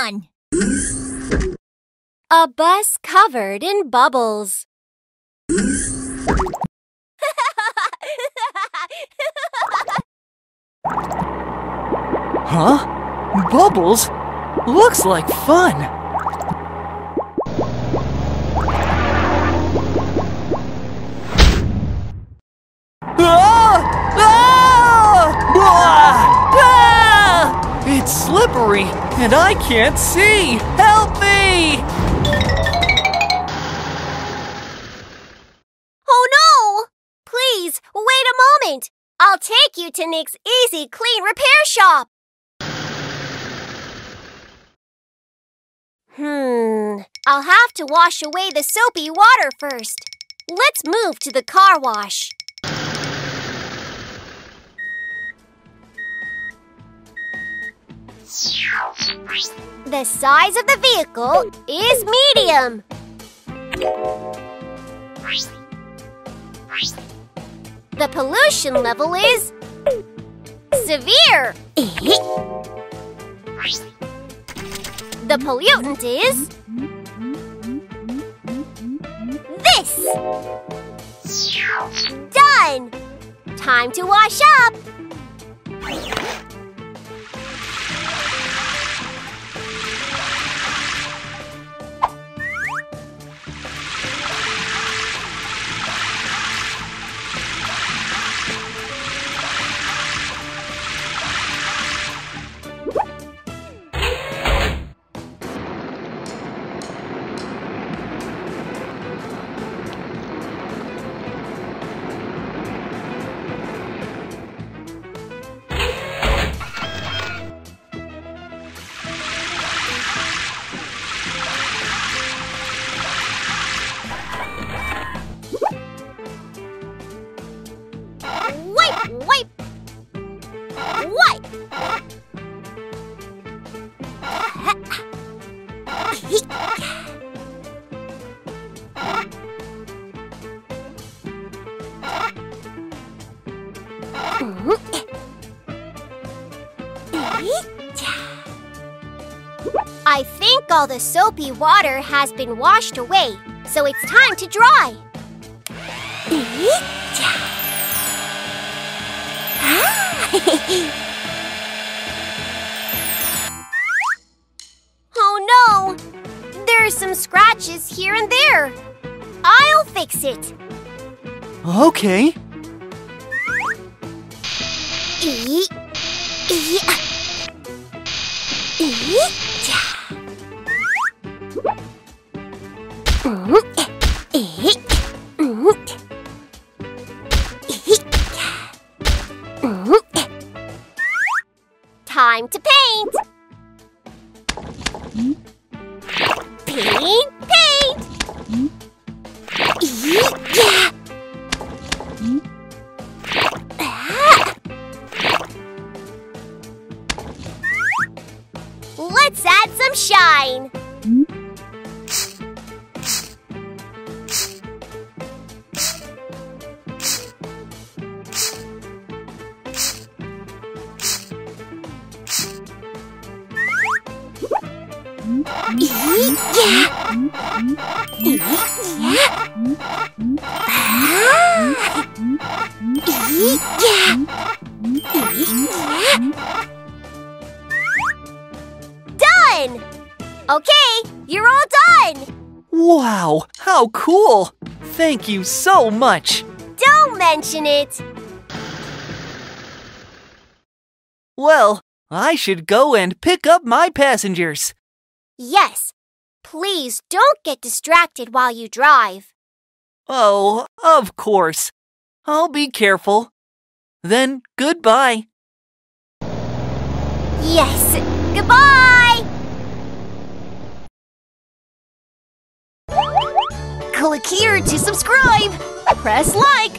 Redmon! A bus covered in bubbles. Huh? Bubbles? Looks like fun! Ah! Ah! Ah! Ah! It's slippery, and I can't see! Help me! Oh no! Please, wait a moment. I'll take you to Nick's Easy Clean Repair Shop. I'll have to wash away the soapy water first. Let's move to the car wash. The size of the vehicle is medium. The pollution level is severe. The pollutant is this. Done! Time to wash up. Wipe! I think all the soapy water has been washed away, so it's time to dry. Oh no! There's some scratches here and there. I'll fix it. Okay. Time to paint. Paint! Let's add some shine. Done! Okay, you're all done! Wow, how cool! Thank you so much! Don't mention it! Well, I should go and pick up my passengers. Yes, please don't get distracted while you drive. Oh, of course. I'll be careful. Then, goodbye. Yes, goodbye! Click here to subscribe. Press like.